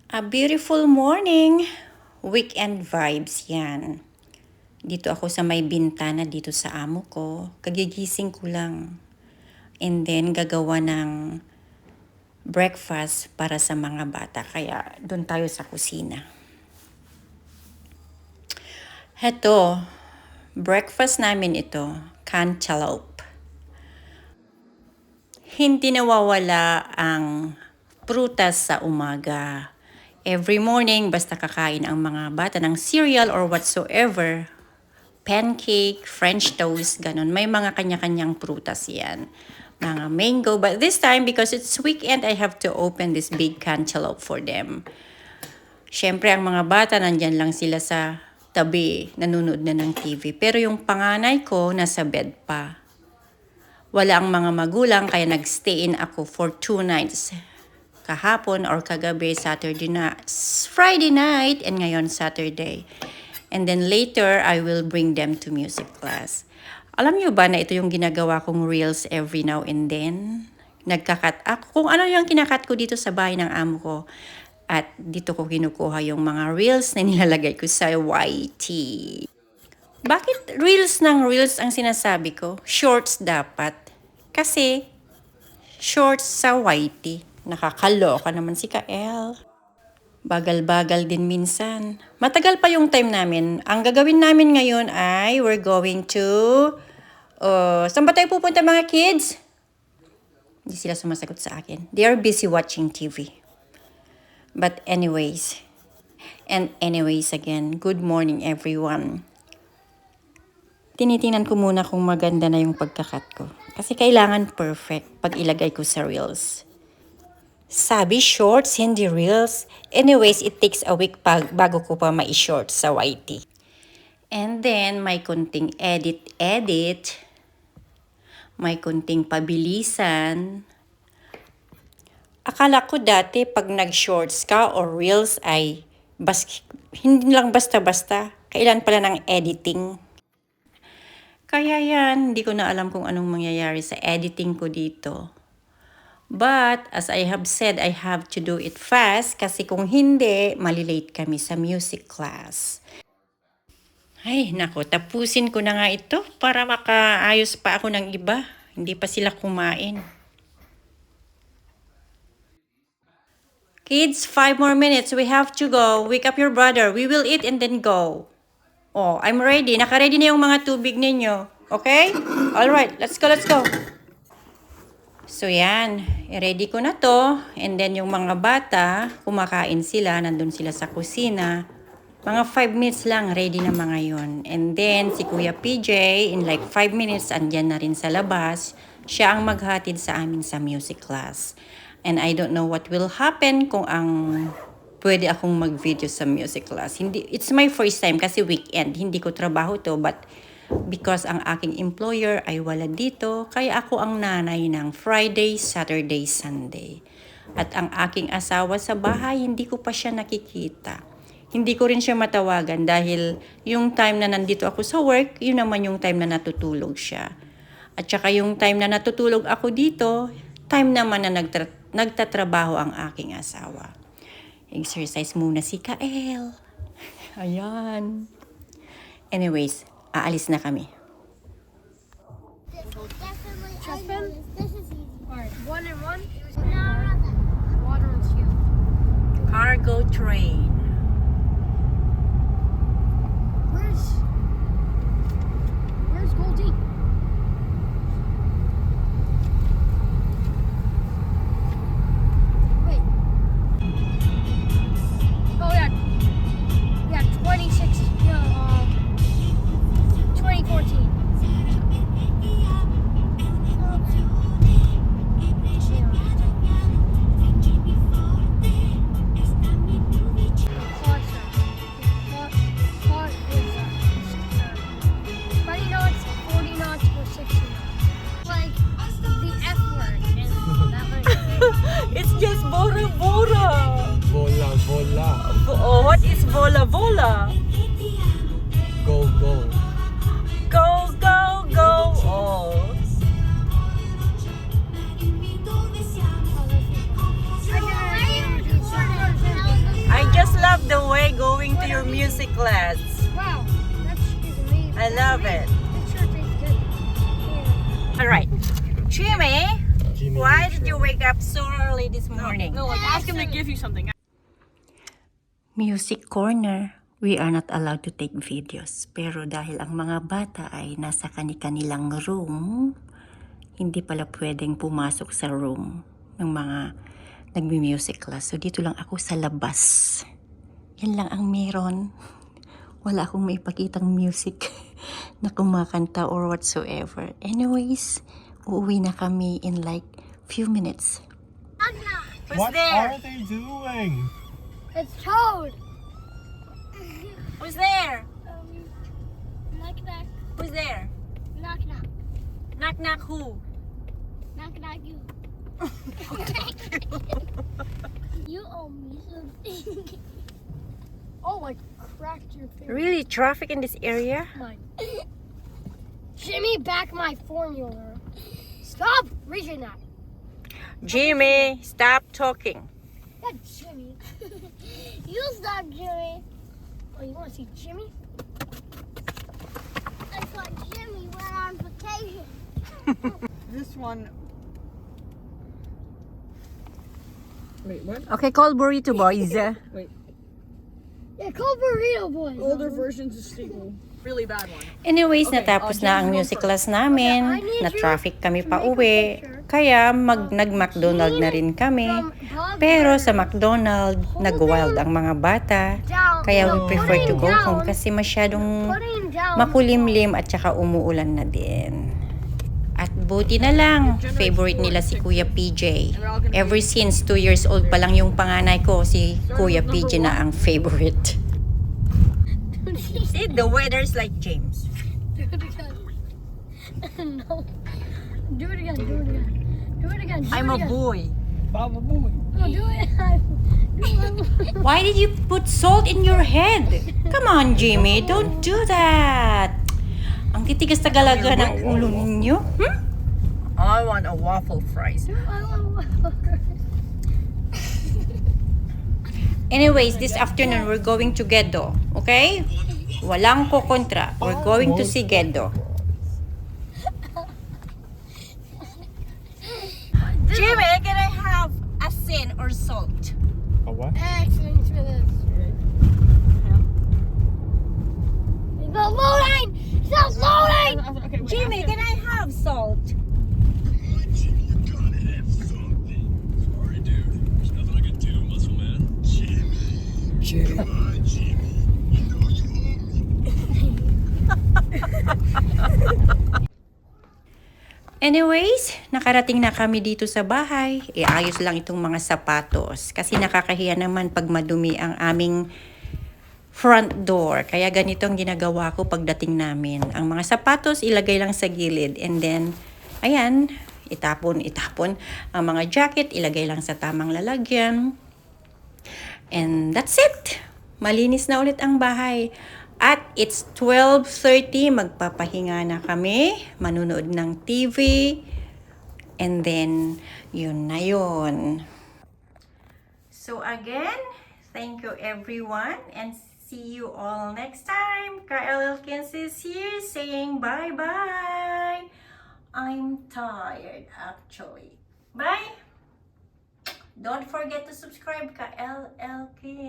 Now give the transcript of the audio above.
A beautiful morning. Weekend vibes yan. Dito ako sa may bintana dito sa amo ko. Kagigising ko lang. And then gagawa ng breakfast para sa mga bata. Kaya doon tayo sa kusina. Heto, breakfast namin ito. Cantaloupe. Hindi nawawala ang prutas sa umaga. Every morning, basta kakain ang mga bata ng cereal or whatsoever, pancake, French toast, ganun. May mga kanya-kanyang prutas yan. Mga mango. But this time, because it's weekend, I have to open this big cantaloupe for them. Siyempre, ang mga bata, nandyan lang sila sa tabi, nanonood na ng TV. Pero yung panganay ko, nasa bed pa. Wala ang mga magulang, kaya nag-stay in ako for 2 nights. Kahapon or kagabi, Friday night, and ngayon Saturday. And then later, I will bring them to music class. Alam niyo ba na ito yung ginagawa kong reels every now and then? Nagkakat ako. Kung ano yung kinakat ko dito sa bahay ng amo ko. At dito ko kinukuha yung mga reels na nilalagay ko sa YT. Bakit reels ng reels ang sinasabi ko? Shorts dapat. Kasi shorts sa YT. Nakakaloka naman si Kael. Bagal-bagal din minsan. Matagal pa yung time namin. Ang gagawin namin ngayon ay we're going to... saan ba tayo pupunta mga kids? Hindi sila sumasagot sa akin. They are busy watching TV. But anyways again, good morning everyone. Tinitingnan ko muna kung maganda na yung pagkakat ko. Kasi kailangan perfect pag ilagay ko sa reels. Sabi shorts, hindi reels. Anyways, it takes a week bago ko pa ma-short sa YT. And then, may kunting edit. May kunting pabilisan. Akala ko dati pag nag-shorts ka or reels ay hindi lang basta-basta. Kailan pala ng editing. Kaya yan, hindi ko na alam kung anong mangyayari sa editing ko dito. But, as I have said, I have to do it fast kasi kung hindi, malilate kami sa music class. Ay, nako, tapusin ko na nga ito para makaayos pa ako ng iba. Hindi pa sila kumain. Kids, 5 more minutes. We have to go. Wake up your brother. We will eat and then go. Oh, I'm ready. Naka-ready na yung mga tubig ninyo. Okay? Alright, let's go. So yan, ready ko na to. And then yung mga bata, kumakain sila, nandun sila sa kusina. Mga 5 minutes lang, ready na mga yon. And then si Kuya PJ, in like 5 minutes, andyan na rin sa labas. Siya ang maghatid sa amin sa music class. And I don't know what will happen kung pwede akong mag-video sa music class. It's my first time kasi weekend. Hindi ko trabaho to, but because ang aking employer ay wala dito, kaya ako ang nanay ng Friday, Saturday, Sunday. At ang aking asawa sa bahay, hindi ko pa siya nakikita. Hindi ko rin siya matawagan dahil yung time na nandito ako sa work, yun naman yung time na natutulog siya. At saka yung time na natutulog ako dito, time naman na nagtatrabaho ang aking asawa. Exercise muna si Kael. Ayan. Anyways, aalis na kami. Cargo train. Where's Goldie? Wait. Oh yeah. Yeah, 2014. It's just Bora Bora. Vola. Oh, what is Vola Vola? Go. Go. Oh. your music class. Wow, that's amazing. I love it. It sure tastes good. Yeah. All right. Jimmy, Jimmy why did you Neutron. wake up so early this morning? No, like ask him to give you something. Music corner. We are not allowed to take videos. Pero dahil ang mga bata ay nasa kani-kanilang room, hindi pala pwedeng pumasok sa room ng mga nagmi-music class. So dito lang ako sa labas. Yan lang ang meron. Wala akong maipakitang music na kumakanta or whatsoever. Anyways, uuwi na kami in like few minutes. Who's What there? are they doing? It's Toad. Who's there? Knock knock. Who's there? Knock knock. Knock knock who? Knock knock you. You owe me something. Oh, I cracked your finger. Really? Traffic in this area? Mine. Jimmy, back my formula. Stop reaching that. Jimmy, stop talking. That Jimmy. You stop, Jimmy. Oh, you want to see Jimmy? I thought Jimmy went on vacation. This one. Wait, what? Okay, call burrito boys. Wait. Yeah, call Burrito Boy. Older versions of Steeple. Really bad one. Anyways, Okay, natapos na ang Jimmy, go music first. class namin. Okay, I need Na-traffic kami to pa make a uwi. picture Kaya nag-McDonald na rin kami. From Bob Pero sa Burger. McDonald, nag-wild ang mga bata. Down. Kaya we No. prefer to go Putting home down. kasi masyadong Putting down. makulimlim at saka umuulan na din. At buti na lang, favorite nila si Kuya PJ. Ever since 2 years old pa lang yung panganay ko, si Kuya PJ na ang favorite. See, the weather's like James. Do it again. No. Do it again. Do it again. Do it again. Do I'm it a again. boy. Baba Booey. No, do it. Do it. Why did you put salt in your head? Come on, Jimmy, don't do that. Ang titigas na galaga ng ulo ninyo. I want a waffle fries. Anyways, this afternoon we're going to Gedo, okay? Walang ko kontra. We're going to see Gedo. Jimmy, can I have asin or salt? A what? Excellent for this. The loading! Stop loading! Okay, wait, Jimmy, ask him. can I have salt? Sorry, dude. There's nothing I can do, muscle man. Jimmy. Come on, Jimmy. You know you owe me. Anyways, nakarating na kami dito sa bahay. Iayos lang itong mga sapatos. Kasi nakakahiya naman pag madumi ang aming front door. Kaya ganito ang ginagawa ko pagdating namin. Ang mga sapatos, ilagay lang sa gilid. And then, ayan, itapon. Ang mga jacket, ilagay lang sa tamang lalagyan. And that's it. Malinis na ulit ang bahay. At it's 12:30, magpapahinga na kami, manunood ng TV, and then, yun na yun. So again, thank you everyone, and see you all next time. Kyle Elkins is here saying bye-bye. I'm tired actually. Bye! Don't forget to subscribe, Kyle Elkins.